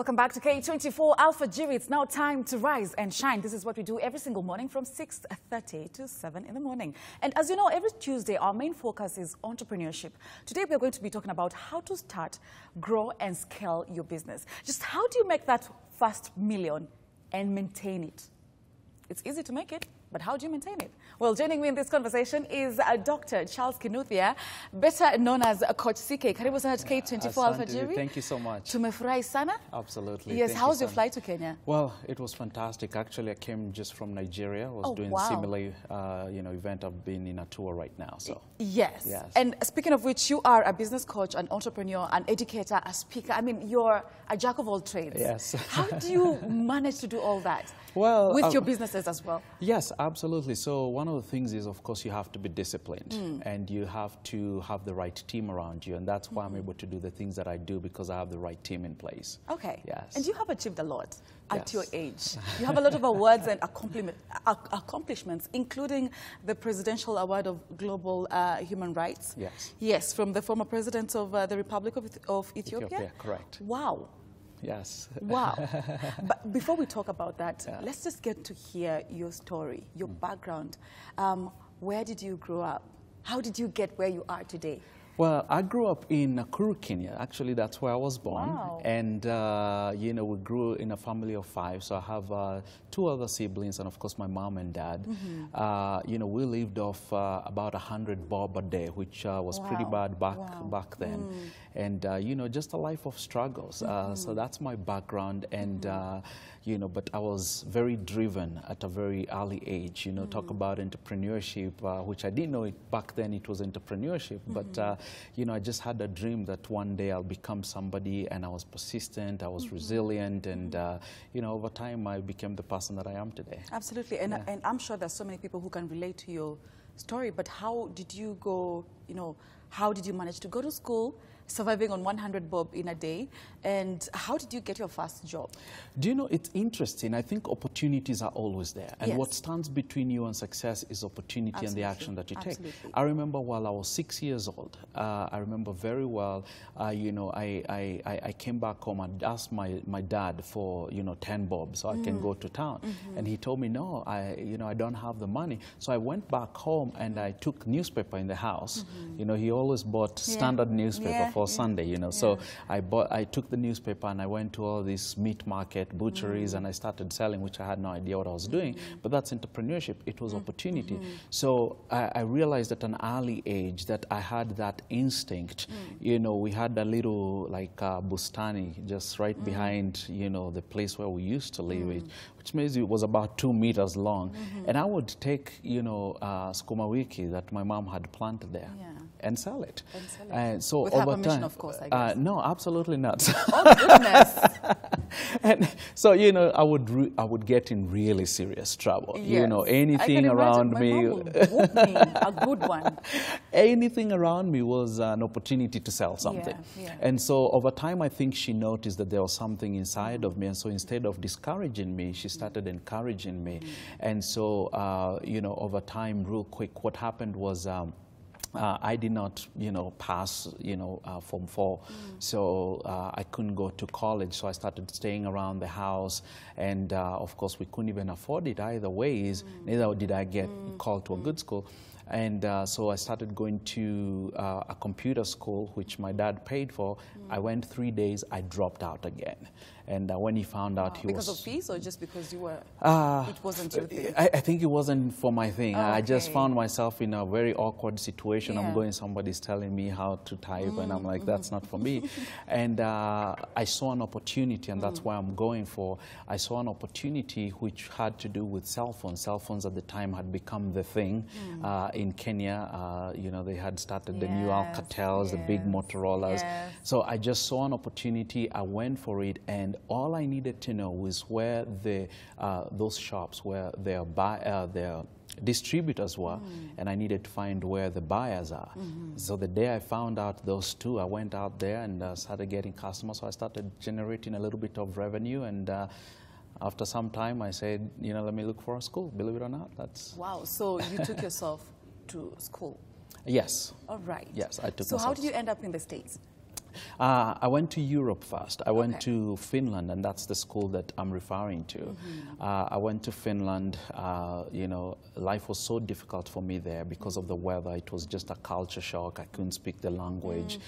Welcome back to K24 Alpha Jury. It's now time to rise and shine. This is what we do every single morning from 6:30 to 7 in the morning. And as you know, every Tuesday, our main focus is entrepreneurship. Today, we're going to be talking about how to start, grow, and scale your business. Just how do you make that first million and maintain it? It's easy to make it, but how do you maintain it? Well, joining me in this conversation is Dr. Charles Kinuthia, better known as Coach CK. Karibu sana to K24 Alpha Jury. Thank you so much. Tumefurahi sana. Absolutely. Yes, how was your flight to Kenya? Well, it was fantastic. Actually, I came just from Nigeria. I was doing similar, event. I've been in a tour right now. So yes. And speaking of which, you are a business coach, an entrepreneur, an educator, a speaker. I mean, you're a jack of all trades. Yes. How do you manage to do all that? Well, with your businesses as well. Yes, absolutely. So one of the things is, of course, you have to be disciplined and you have to have the right team around you. And that's why I'm able to do the things that I do, because I have the right team in place. Okay. Yes. And you have achieved a lot at your age. You have a lot of awards and accomplishments, including the Presidential Award of Global Human Rights. Yes. Yes, from the former president of the Republic of Ethiopia. Correct. Wow. Yes. Wow. But before we talk about that, let's just get to hear your story, your background. Where did you grow up? How did you get where you are today? Well, I grew up in Nakuru, Kenya. Actually, that's where I was born. Wow. And, we grew in a family of 5. So I have 2 other siblings and, of course, my mom and dad. We lived off about 100 bob a day, which was pretty bad back then. And, just a life of struggles. So that's my background. And, but I was very driven at a very early age. Talk about entrepreneurship, which I didn't know back then it was entrepreneurship. But, I just had a dream that one day I'll become somebody, and I was persistent, I was resilient, and, over time I became the person that I am today. Absolutely. And, and I'm sure there's so many people who can relate to your story, but how did you go, how did you manage to go to school, surviving on 100 bob in a day, and how did you get your first job? Do you know, it's interesting. I think opportunities are always there, and what stands between you and success is opportunity and the action that you take. I remember while I was 6 years old, I remember very well, I came back home and asked my dad for, 10 bob so I can go to town. And he told me, no, I don't have the money. So I went back home and I took newspaper in the house. He always bought standard newspaper for Sunday, So I took the newspaper and I went to all these meat market, butcheries, and I started selling, which I had no idea what I was doing. But that's entrepreneurship. It was opportunity. So I realized at an early age that I had that instinct. We had a little bustani just right behind, the place where we used to live, which means it was about 2 meters long. And I would take, skuma wiki that my mom had planted there. And sell it. And so with over her permission, time, of course, I guess. No, absolutely not. Oh, goodness. And so, I would get in really serious trouble. Anything around me. A good one. Anything around me was an opportunity to sell something. And so over time, I think she noticed that there was something inside of me. And so instead of discouraging me, she started encouraging me. And so, over time, real quick, what happened was, I did not, pass, Form 4. So I couldn't go to college. So I started staying around the house. And, of course, we couldn't even afford it either ways. Neither did I get called to a good school. And so I started going to a computer school, which my dad paid for. I went 3 days. I dropped out again. And when he found out, he because was... Because of fees or just because you were... it wasn't your thing? I think it wasn't for my thing. I just found myself in a very awkward situation. I'm going, somebody's telling me how to type, and I'm like, that's not for me. And I saw an opportunity, and that's why I'm going for. I saw an opportunity which had to do with cell phones. Cell phones at the time had become the thing in Kenya. They had started the new Alcatels, the big Motorola's. So I just saw an opportunity. I went for it, and all I needed to know was where those shops, where their distributors were, and I needed to find where the buyers are. So the day I found out those two, I went out there and started getting customers. So I started generating a little bit of revenue, and after some time, I said, let me look for a school. Believe it or not, that's... Wow, so you took yourself to school? Yes. All right. Yes, I took So myself. how did you end up in the States? I went to Europe first. I went to Finland, and that's the school that I'm referring to. I went to Finland. You know, life was so difficult for me there because of the weather. It was just a culture shock. I couldn't speak the language.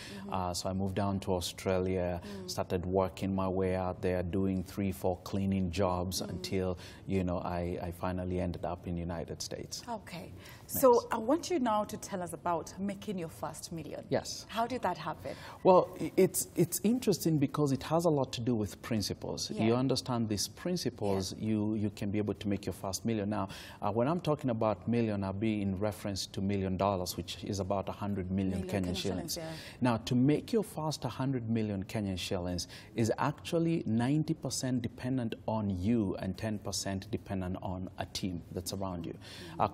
So I moved down to Australia, started working my way out there, doing 3-4 cleaning jobs until, you know, I finally ended up in the United States. Okay. So I want you now to tell us about making your first million. Yes. How did that happen? Well, it's interesting because it has a lot to do with principles. Yeah. You understand these principles, you can be able to make your first million. Now, when I'm talking about million, I'll be in reference to $1 million, which is about 100 million Kenyan shillings. Yeah. Now, to make your first 100 million Kenyan shillings is actually 90% dependent on you and 10% dependent on a team that's around you.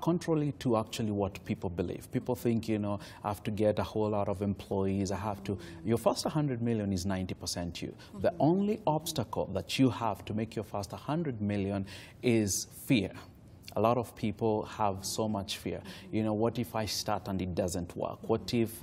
Contrary to actually what people believe. People think, you know, I have to get a whole lot of employees. I have to. Your first 100 million is 90% you. The only obstacle that you have to make your first 100 million is fear. A lot of people have so much fear. You know, what if I start and it doesn't work? What if,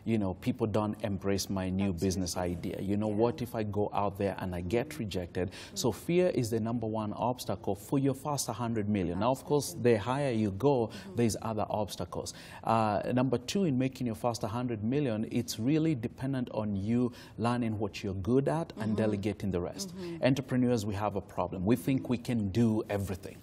you know, people don't embrace my new business idea? You know, what if I go out there and I get rejected? So fear is the #1 obstacle for your first 100 million. Now, of course, the higher you go, there's other obstacles. #2, in making your first 100 million, it's really dependent on you learning what you're good at and delegating the rest. Entrepreneurs, we have a problem. We think we can do everything.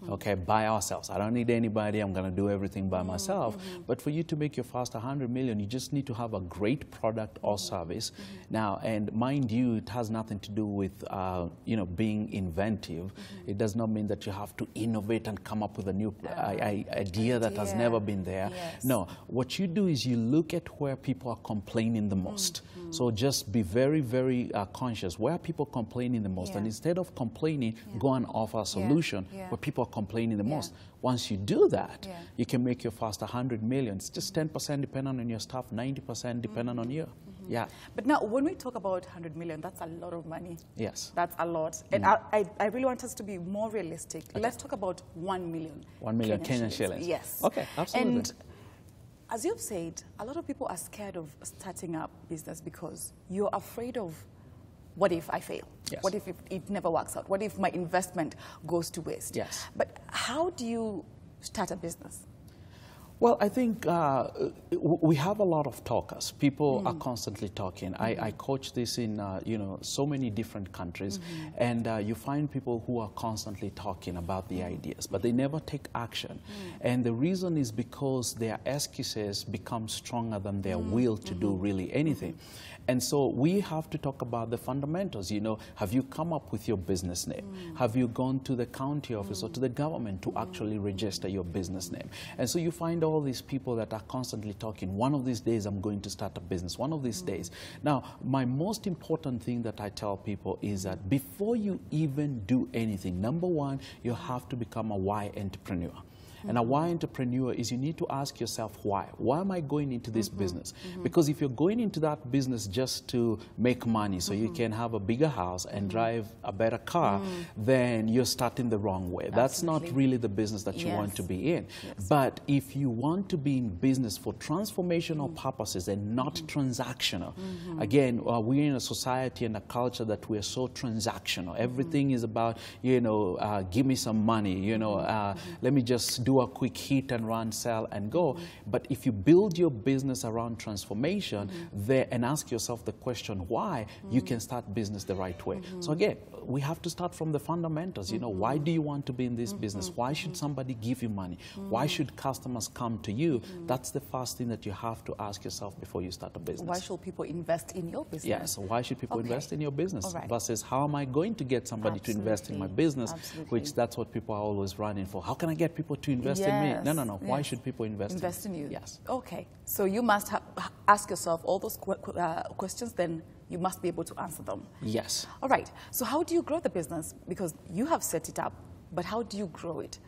Okay, by ourselves. I don't need anybody. I'm going to do everything by myself. But for you to make your first 100 million, you just need to have a great product or service. Now, and mind you, it has nothing to do with, you know, being inventive. It does not mean that you have to innovate and come up with a new idea that has never been there. Yes. No, what you do is you look at where people are complaining the most. So just be very, very conscious. Where are people complaining the most? And instead of complaining, go and offer a solution where people are complaining the most. Once you do that, you can make your first 100 million. It's just 10% dependent on your staff, 90% dependent on you. Yeah. But now, when we talk about 100 million, that's a lot of money. Yes. That's a lot. And I really want us to be more realistic. Okay. Let's talk about 1 million. 1 million Kenyan shillings. Yes. Okay, absolutely. And as you've said, a lot of people are scared of starting up business because you're afraid of, what if I fail? Yes. What if it never works out? What if my investment goes to waste? Yes. But how do you start a business? Well, I think we have a lot of talkers. People are constantly talking. I coach this in, you know, so many different countries, and you find people who are constantly talking about the ideas, but they never take action. And the reason is because their excuses become stronger than their will to do really anything. And so we have to talk about the fundamentals. You know, have you come up with your business name? Have you gone to the county office or to the government to actually register your business name? And so you find all these people that are constantly talking, one of these days I'm going to start a business, one of these days. Now, my most important thing that I tell people is that before you even do anything, #1, you have to become a why entrepreneur. And a why entrepreneur is you need to ask yourself why. Why am I going into this business? Because if you're going into that business just to make money so you can have a bigger house and drive a better car, then you're starting the wrong way. That's not really the business that you want to be in. But if you want to be in business for transformational purposes and not transactional, again, we're in a society and a culture that we're so transactional. Everything is about, you know, give me some money, you know, let me just do a quick hit and run, sell, and go. But if you build your business around transformation there and ask yourself the question why, you can start business the right way. So again, we have to start from the fundamentals. You know, why do you want to be in this business? Why should somebody give you money? Why should customers come to you? That's the first thing that you have to ask yourself before you start a business. Why should people invest in your business? Yes, why should people invest in your business versus how am I going to get somebody to invest in my business, which that's what people are always running for. How can I get people to invest in me? No, no, no. Why should people invest in you? Yes. Okay. So you must ask yourself all those questions, then you must be able to answer them. Yes. All right. So how do you grow the business? Because you have set it up, but how do you grow it?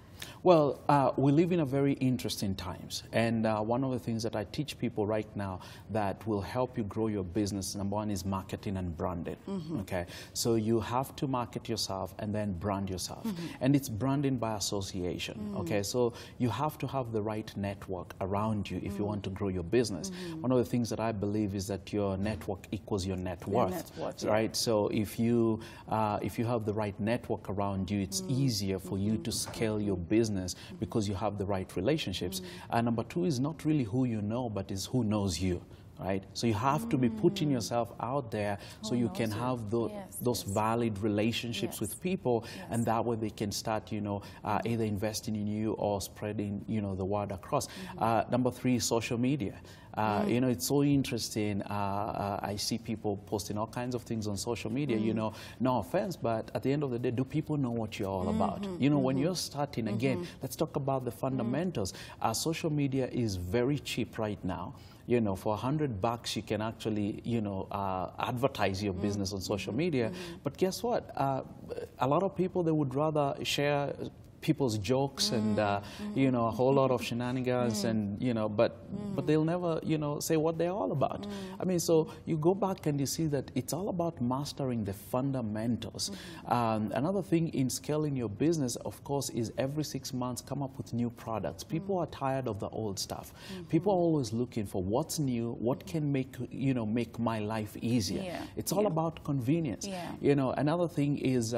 Well, we live in a very interesting times, and one of the things that I teach people right now that will help you grow your business, number one, is marketing and branding. Okay, so you have to market yourself and then brand yourself, and it's branding by association. Okay, so you have to have the right network around you if you want to grow your business. One of the things that I believe is that your network equals your net worth, right? So if you have the right network around you, it's easier for you to scale your business because you have the right relationships. And number two is not really who you know, but is who knows you. Right? So you have to be putting yourself out there so you can have those valid relationships with people, and that way they can start, you know, either investing in you or spreading, you know, the word across. Number three is social media. You know, it's so interesting. I see people posting all kinds of things on social media, you know, no offense, but at the end of the day, do people know what you're all about? You know, when you're starting, again, let's talk about the fundamentals. Social media is very cheap right now. You know, for $100 you can actually, you know, advertise your business on social media. But guess what? A lot of people, they would rather share people's jokes and you know, a whole lot of shenanigans and, you know, but they'll never, you know, say what they're all about. I mean, so you go back and you see that it's all about mastering the fundamentals. Another thing in scaling your business, of course, is every 6 months come up with new products. People are tired of the old stuff. People are always looking for what's new, what can make, you know, make my life easier. It's all about convenience. You know, another thing is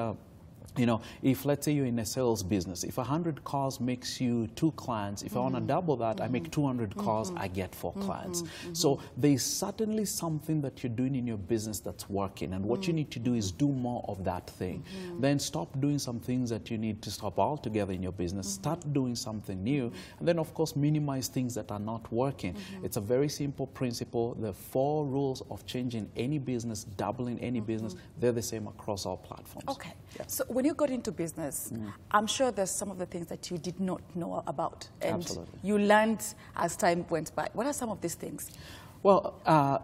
you know, if let's say you're in a sales business, if 100 calls makes you 2 clients, if I want to double that, I make 200 calls, I get 4 clients. So there's certainly something that you're doing in your business that's working, and what you need to do is do more of that thing. Then stop doing some things that you need to stop altogether in your business, start doing something new, and then of course minimize things that are not working. It's a very simple principle. The 4 rules of changing any business, doubling any business, they're the same across all platforms. Okay. So when you got into business, I'm sure there's some of the things that you did not know about, and you learned as time went by. What are some of these things? Well,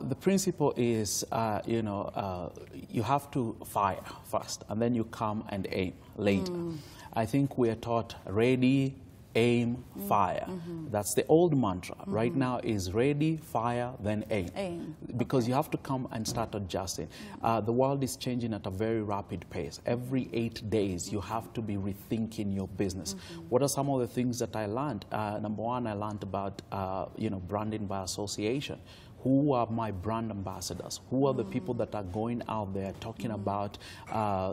the principle is, you know, you have to fire first, and then you come and aim later. I think we are taught ready, aim, fire. That's the old mantra. Right now is ready, fire, then aim. Because you have to come and start adjusting. The world is changing at a very rapid pace. Every 8 days, you have to be rethinking your business. What are some of the things that I learned? Number one, I learned about, you know, branding by association. Who are my brand ambassadors? Who are the people that are going out there talking about,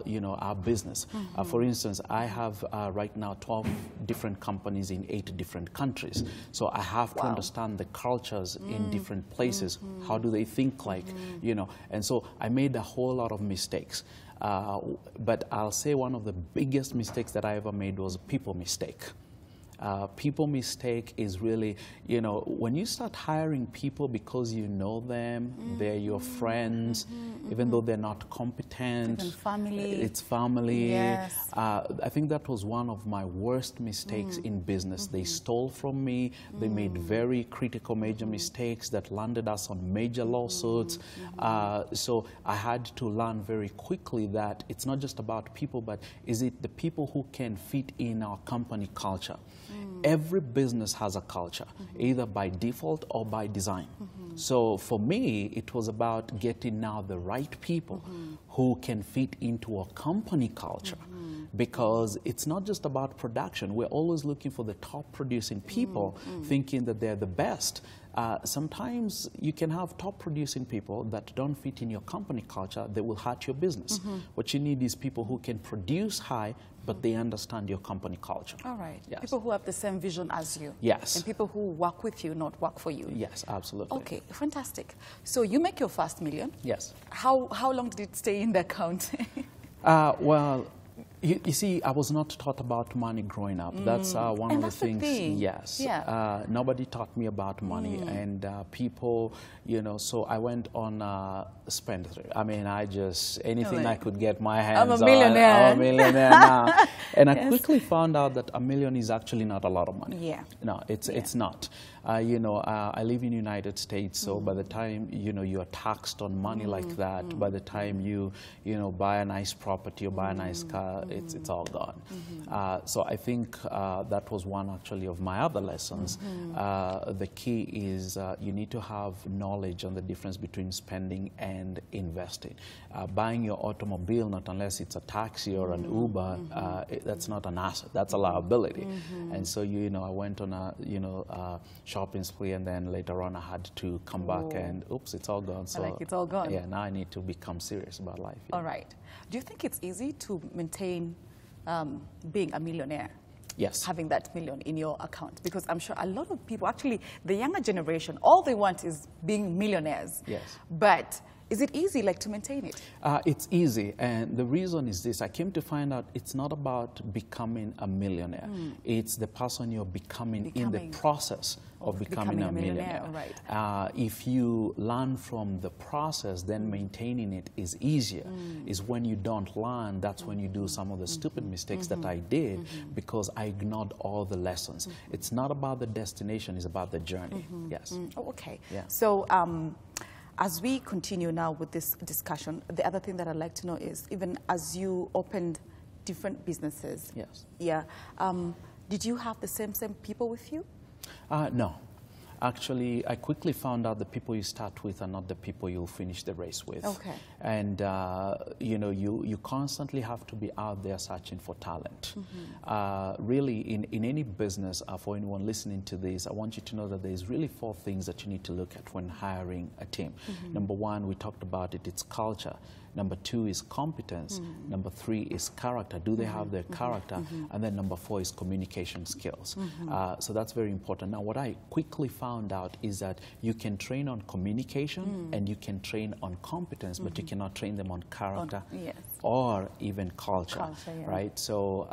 you know, our business? For instance, I have right now 12 different companies in 8 different countries. So I have to understand the cultures in different places. How do they think like, you know? And so I made a whole lot of mistakes. But I'll say one of the biggest mistakes that I ever made was a people mistake. People mistake is really, you know, when you start hiring people because you know them, they're your friends, even though they're not competent. Even family. It's family. Yes. I think that was one of my worst mistakes in business. They stole from me. They made very critical major mistakes that landed us on major lawsuits. So I had to learn very quickly that it's not just about people, but is it the people who can fit in our company culture? Every business has a culture, either by default or by design. So for me, it was about getting now the right people who can fit into a company culture. Because it's not just about production. We're always looking for the top producing people, thinking that they're the best. Sometimes you can have top producing people that don't fit in your company culture. They will hurt your business. What you need is people who can produce high, but they understand your company culture. All right. Yes. People who have the same vision as you. Yes. And people who work with you, not work for you. Yes, absolutely. Okay, fantastic. So you make your first million. Yes. How long did it stay in the account? Well, you see, I was not taught about money growing up. That's one of the things. Yes. Yeah. Nobody taught me about money, and people, you know. So I went on spend. I mean, I just anything I could get my hands on. I'm a millionaire. I'm a millionaire now, and I quickly found out that $1 million is actually not a lot of money. Yeah. No, it's not. You know, I live in the United States, so by the time, you know, you are taxed on money like that, by the time you know, buy a nice property or buy a nice car, it's all gone. So I think that was one actually of my other lessons. The key is you need to have knowledge on the difference between spending and investing. Buying your automobile, not unless it's a taxi or an Uber, that's not an asset, that's a liability. And so, I went on a shopping spree, and then later on I had to come back and oops, it's all gone. So it's all gone. Yeah, now I need to become serious about life. All right. Do you think it's easy to maintain being a millionaire? Yes. Having that million in your account? Because I'm sure a lot of people, actually the younger generation, all they want is being millionaires. Yes. But is it easy, to maintain it? It's easy, and the reason is this. I came to find out it's not about becoming a millionaire. It's the person you're becoming in the process of becoming a millionaire. Right. If you learn from the process, then maintaining it is easier. Is when you don't learn, that's when you do some of the stupid mistakes that I did because I ignored all the lessons. It's not about the destination, it's about the journey. Yes. Oh, okay. Yeah. So, as we continue now with this discussion, the other thing that I'd like to know is, even as you opened different businesses, yes, did you have the same people with you? No. Actually, I quickly found out the people you start with are not the people you'll finish the race with. Okay. And, you constantly have to be out there searching for talent. Really, in any business, for anyone listening to this, I want you to know that there's really 4 things that you need to look at when hiring a team. Number 1, we talked about it, it's culture. Number 2 is competence. Number 3 is character. Do they have their character? And then number 4 is communication skills. So that's very important. Now, what I quickly found out is that you can train on communication and you can train on competence, but you cannot train them on character or even culture, right? So,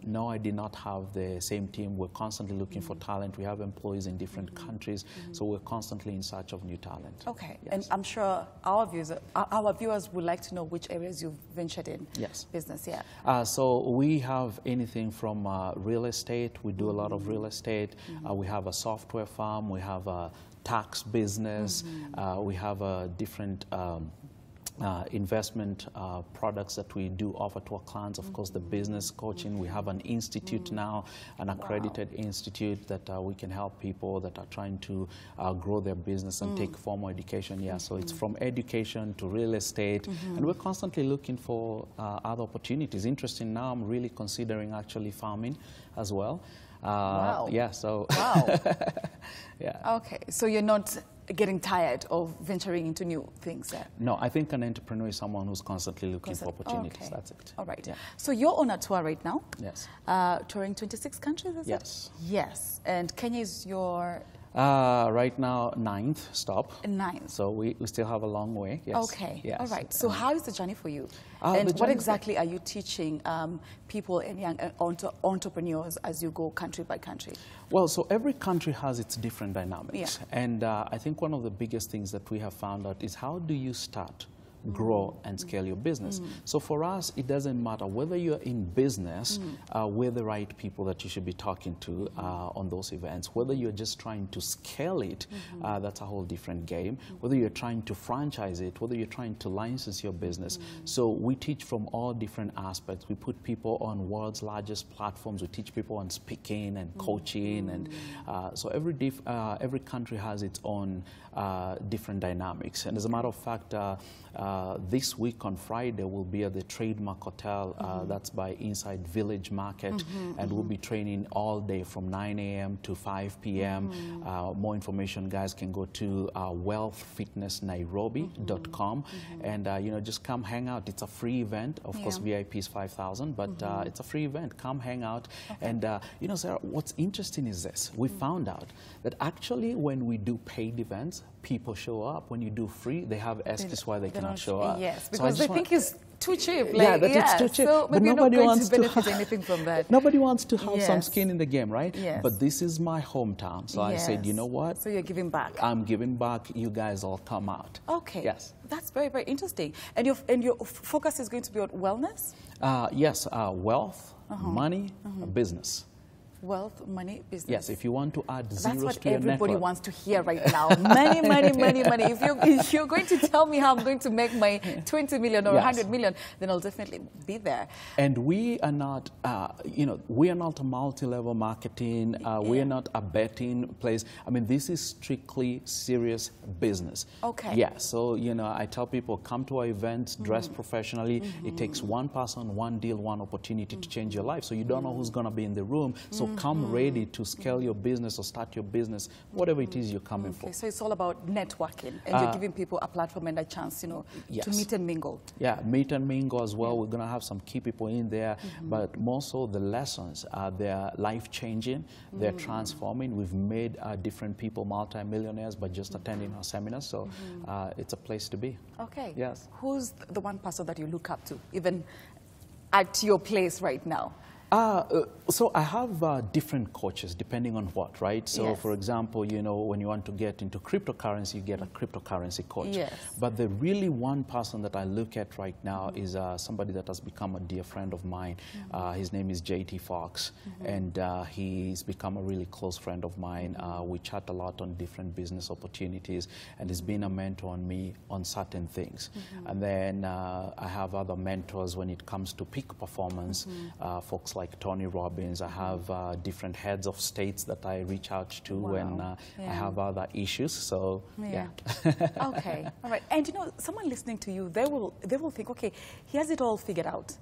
no, I did not have the same team. We're constantly looking for talent. We have employees in different countries, so we're constantly in search of new talent. Okay, and I'm sure our viewers would like to know which areas you've ventured in business. So we have anything from real estate. We do a lot of real estate. We have a software firm. We have a tax business. We have a different investment products that we do offer to our clients. Of course, the business coaching. We have an institute now, an accredited institute that we can help people that are trying to grow their business and take formal education. So it's from education to real estate, and we're constantly looking for other opportunities. Interesting, now I'm really considering actually farming as well. Wow. Yeah, so. Wow. Yeah. Okay, so you're not getting tired of venturing into new things? No, I think an entrepreneur is someone who's constantly looking for opportunities. Okay. That's it. All right. Yeah. So you're on a tour right now? Yes. Touring 26 countries, is it? Yes. And Kenya is your... right now, 9th stop. 9th. So we still have a long way. Yes. Okay. Yes. All right. So how is the journey for you? And what exactly are you teaching people and young entrepreneurs as you go country by country? Well, so every country has its different dynamics. And I think one of the biggest things that we have found out is how do you start, grow, and scale your business. So for us, it doesn't matter whether you're in business, we're the right people that you should be talking to on those events. Whether you're just trying to scale it, that's a whole different game. Whether you're trying to franchise it, whether you're trying to license your business. So we teach from all different aspects. We put people on world's largest platforms. We teach people on speaking and coaching, and so every country has its own different dynamics. And as a matter of fact, this week on Friday, we'll be at the Trademark Hotel. That's by Inside Village Market. And we'll be training all day from 9 a.m. to 5 p.m. More information, guys, can go to wealthfitnessnairobi.com. And, just come hang out. It's a free event. Of course, VIP is 5,000, but it's a free event. Come hang out. And, Sarah, what's interesting is this. We found out that actually when we do paid events, people show up. When you do free, they have excuse why they cannot show up. Yes, because they think it's too cheap. It's too cheap. So but nobody wants to benefit anything from that. Nobody wants to have some skin in the game, right? Yes. But this is my hometown. So I said, you know what? So you're giving back. I'm giving back. You guys all come out. Okay. Yes. That's very, very interesting. And your focus is going to be on wellness? Yes, wealth, money, business. Wealth, money, business. Yes, if you want to add zeros to your network. That's what everybody wants to hear right now. Money, money, money, money. If you're going to tell me how I'm going to make my 20 million or 100 million, then I'll definitely be there. And we are not, we are not a multi-level marketing. We are not a betting place. I mean, this is strictly serious business. Okay. Yeah, so, I tell people, come to our events, dress professionally. It takes one person, one deal, one opportunity to change your life. So you don't know who's going to be in the room. So come ready to scale your business or start your business, whatever it is you're coming for. So it's all about networking, and you're giving people a platform and a chance, to meet and mingle. Yeah, meet and mingle as well. We're going to have some key people in there, but more so the lessons, they're life-changing, they're transforming. We've made different people multi-millionaires by just attending our seminars, so it's a place to be. Okay. Yes. Who's the one person that you look up to, even at your place right now? So I have different coaches depending on what, right? So for example, when you want to get into cryptocurrency, you get a cryptocurrency coach. Yes. But the really one person that I look at right now is somebody that has become a dear friend of mine. His name is JT Fox, and he's become a really close friend of mine. We chat a lot on different business opportunities, and he's been a mentor on me on certain things. And then I have other mentors when it comes to peak performance, folks like Tony Robbins. I have different heads of states that I reach out to when I have other issues. So yeah. Okay, all right. And someone listening to you, they will think, okay, he has it all figured out.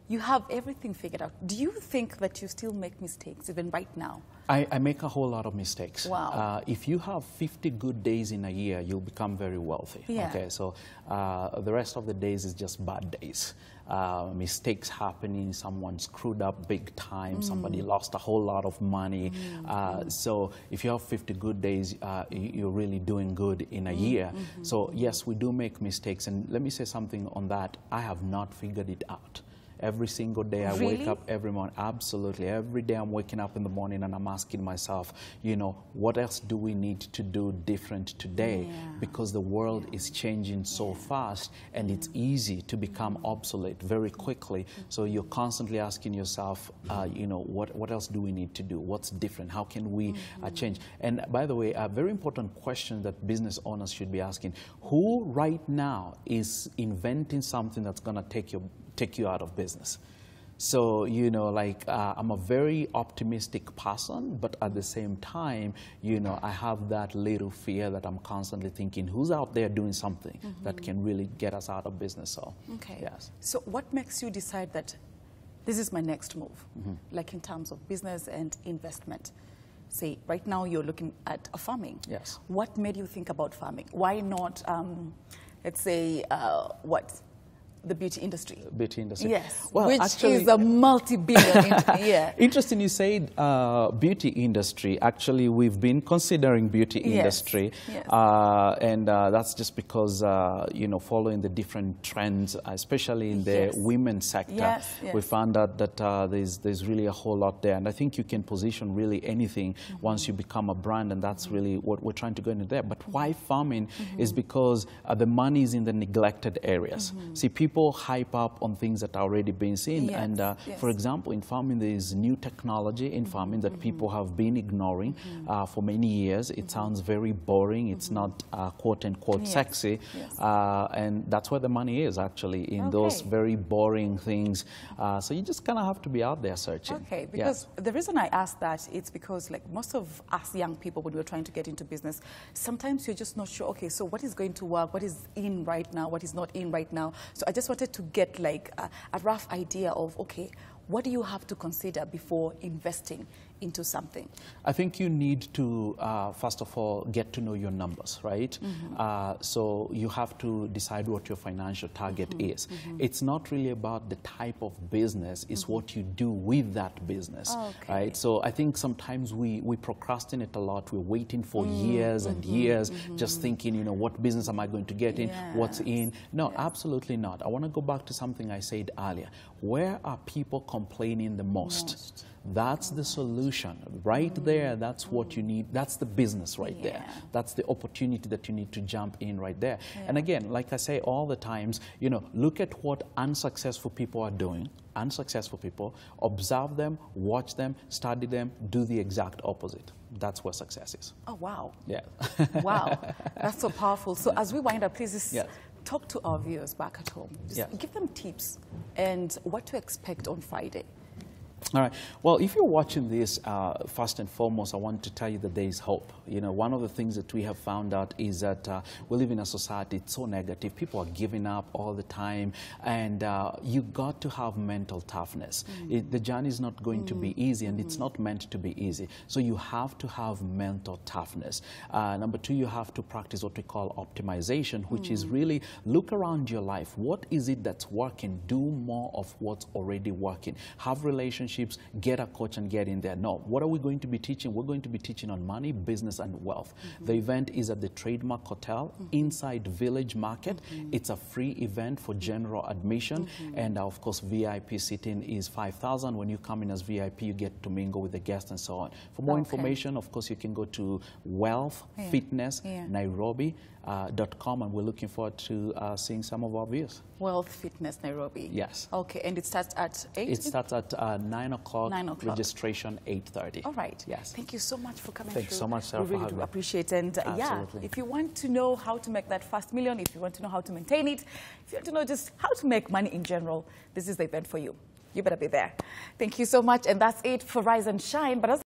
You have everything figured out. Do you think that you still make mistakes even right now? I make a whole lot of mistakes. Wow. If you have 50 good days in a year, you'll become very wealthy. Yeah. Okay, so the rest of the days is just bad days. Mistakes happening, someone screwed up big time, somebody lost a whole lot of money. So if you have 50 good days, you're really doing good in a year. So yes, we do make mistakes. And let me say something on that. I have not figured it out. Every single day I wake up every morning, absolutely. Every day I'm waking up in the morning and I'm asking myself, what else do we need to do different today? Because the world is changing so fast, and it's easy to become obsolete very quickly. So you're constantly asking yourself, what else do we need to do? What's different? How can we change? And by the way, a very important question that business owners should be asking, who right now is inventing something that's going to take you out of business? So, I'm a very optimistic person, but at the same time, I have that little fear that I'm constantly thinking, who's out there doing something that can really get us out of business? So, yes. So what makes you decide that this is my next move, like in terms of business and investment? Say, right now you're looking at farming. Yes. What made you think about farming? Why not, let's say, the beauty industry? Beauty industry. Yes, well, which actually, is a multi-billion industry. Interesting you said beauty industry. Actually, we've been considering beauty industry. Yes. And that's just because, following the different trends, especially in the women's sector, we found out that there's really a whole lot there. And I think you can position really anything once you become a brand, and that's really what we're trying to go into there. But why farming is because the money is in the neglected areas. See, people hype up on things that are already being seen. And for example, in farming, there is new technology in farming that people have been ignoring for many years. It sounds very boring. It's not quote-unquote sexy. And that's where the money is, actually, in those very boring things. So you just kind of have to be out there searching. Okay, because the reason I asked that, it's because like most of us young people, when we're trying to get into business, sometimes you're just not sure, okay, so what is going to work? What is in right now? What is not in right now? So I just wanted to get like a rough idea of, okay, what do you have to consider before investing into something? I think you need to, first of all, get to know your numbers, right? So you have to decide what your financial target is. It's not really about the type of business, it's what you do with that business, right? So I think sometimes we procrastinate a lot. We're waiting for years and years, just thinking, what business am I going to get in? What's in? No, absolutely not. I want to go back to something I said earlier. Where are people complaining the most? That's the solution. Right there, that's what you need. That's the business right there. That's the opportunity that you need to jump in right there. And again, like I say all the times, you know, look at what unsuccessful people are doing. Unsuccessful people, observe them, watch them, study them, do the exact opposite. That's where success is. Oh, wow. Yeah. Wow. That's so powerful. So as we wind up, please just talk to our viewers back at home. Just give them tips and what to expect on Friday. All right. Well, if you're watching this, first and foremost, I want to tell you that there is hope. You know, one of the things that we have found out is that we live in a society, it's so negative. People are giving up all the time, and you got to have mental toughness. The journey is not going to be easy, and it's not meant to be easy. So you have to have mental toughness. Number two, you have to practice what we call optimization, which is really look around your life. What is it that's working? Do more of what's already working. Have relationships. Get a coach and get in there. No, what are we going to be teaching? We're going to be teaching on money, business, and wealth. The event is at the Trademark Hotel inside Village Market. It's a free event for general admission, and of course VIP seating is 5,000. When you come in as VIP, you get to mingle with the guests and so on. For more information, of course, you can go to wealthfitnessnairobi.com, and we're looking forward to seeing some of our viewers. Wealth Fitness Nairobi. Yes. Okay, and it starts at 8? It starts at 9 o'clock. 9 o'clock. Registration 8:30. All right. Yes. Thank you so much for coming Thanks through. so much, Sarah, we really do appreciate it. And yeah, if you want to know how to make that first million, if you want to know how to maintain it, if you want to know just how to make money in general, this is the event for you. You better be there. Thank you so much. And that's it for Rise and Shine. But as